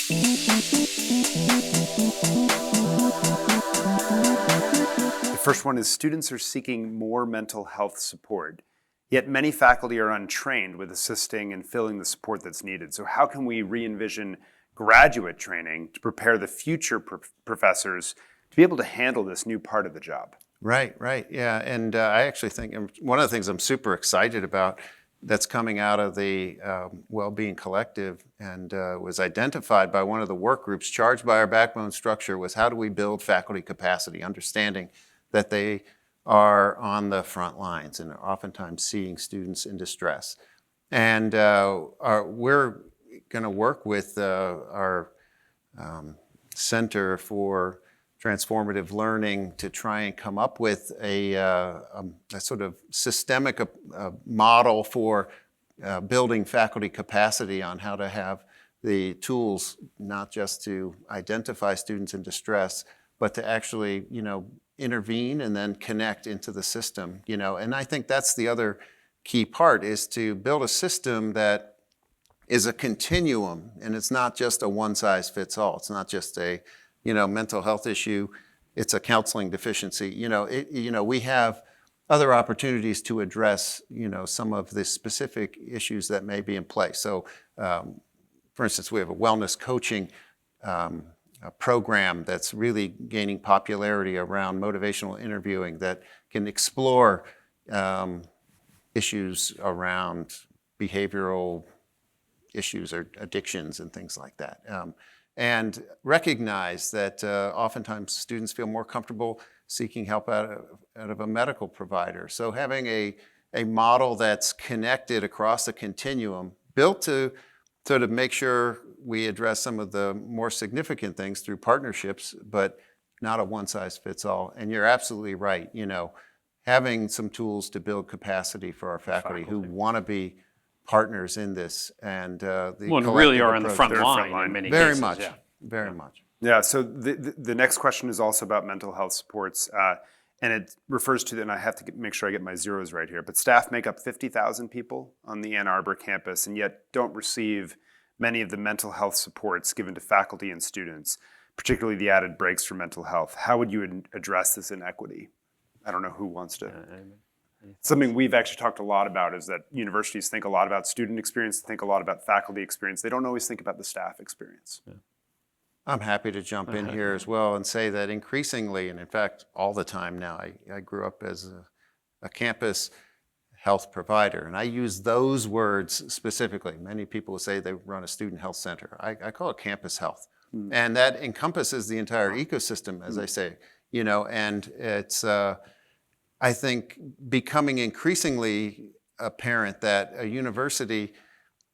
The first one is students are seeking more mental health support, yet many faculty are untrained with assisting and filling the support that's needed. So how can we re-envision graduate training to prepare the future professors to be able to handle this new part of the job? Right, yeah. And I actually think one of the things I'm super excited about that's coming out of the Wellbeing Collective and was identified by one of the work groups charged by our backbone structure was how do we build faculty capacity, understanding that they are on the front lines and are oftentimes seeing students in distress. And we're going to work with our Center for Transformative Learning to try and come up with a sort of systemic model for building faculty capacity on how to have the tools not just to identify students in distress, but to actually, intervene and then connect into the system, And I think that's the other key part is to build a system that is a continuum, and it's not just a one-size-fits-all. It's not just a mental health issue, it's a counseling deficiency. We have other opportunities to address, some of the specific issues that may be in place. So, for instance, we have a wellness coaching program that's really gaining popularity around motivational interviewing that can explore issues around behavioral issues or addictions and things like that. And recognize that oftentimes students feel more comfortable seeking help out of a medical provider. So having a model that's connected across the continuum, built to sort of make sure we address some of the more significant things through partnerships, but not a one-size-fits-all. And you're absolutely right, having some tools to build capacity for our faculty who want to be partners in this, and really are in the front line in many cases. Very much. Yeah, so the next question is also about mental health supports, and it refers to, and I have to make sure I get my zeros right here, but staff make up 50,000 people on the Ann Arbor campus and yet don't receive many of the mental health supports given to faculty and students, particularly the added breaks for mental health. How would you address this inequity? I don't know who wants to. Something we've actually talked a lot about is that universities think a lot about student experience, think a lot about faculty experience. They don't always think about the staff experience. Yeah. I'm happy to jump in here as well and say that increasingly, and in fact, all the time now, I grew up as a campus health provider, and I use those words specifically. Many people say they run a student health center. I call it campus health. And that encompasses the entire ecosystem, as I say, and it's, I think, becoming increasingly apparent that a university,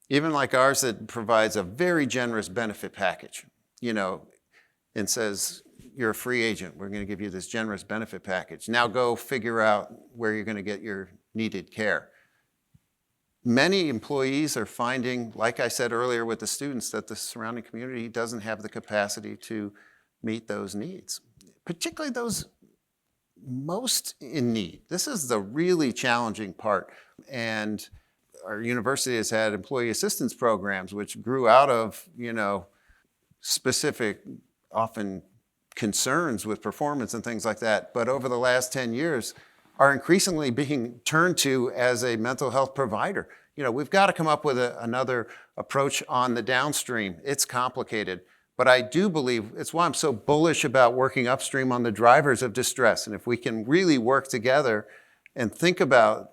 even like ours that provides a very generous benefit package, and says, you're a free agent, we're going to give you this generous benefit package. Now go figure out where you're going to get your needed care. Many employees are finding, like I said earlier with the students, that the surrounding community doesn't have the capacity to meet those needs, particularly those most in need. This is the really challenging part. And our university has had employee assistance programs, which grew out of, specific, often concerns with performance and things like that. But over the last 10 years, are increasingly being turned to as a mental health provider. We've got to come up with another approach on the downstream. It's complicated. But I do believe, it's why I'm so bullish about working upstream on the drivers of distress. And if we can really work together and think about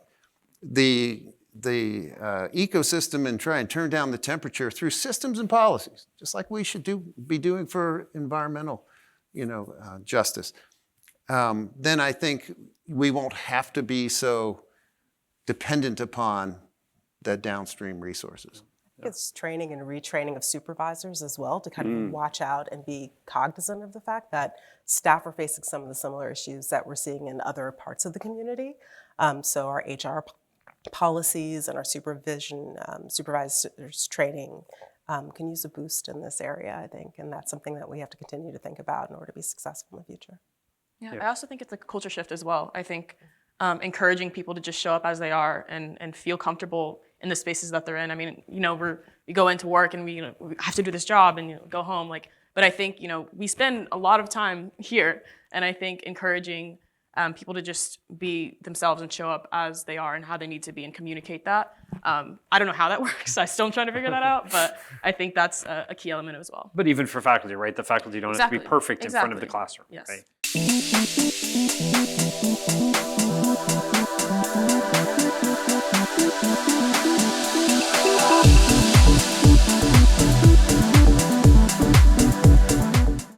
the ecosystem and try and turn down the temperature through systems and policies, just like we should be doing for environmental, justice, then I think we won't have to be so dependent upon the downstream resources. It's training and retraining of supervisors as well to kind of watch out and be cognizant of the fact that staff are facing some of the similar issues that we're seeing in other parts of the community. So our HR policies and our supervisors training can use a boost in this area, I think, and that's something that we have to continue to think about in order to be successful in the future. Yeah, I also think it's a culture shift as well. I think encouraging people to just show up as they are and feel comfortable in the spaces that they're in. I mean, we go into work and we have to do this job and go home. But I think, we spend a lot of time here, and I think encouraging people to just be themselves and show up as they are and how they need to be and communicate that. I don't know how that works. I'm still trying to figure that out, but I think that's a key element as well. But even for faculty, right? The faculty don't have to be perfect in front of the classroom, yes. right?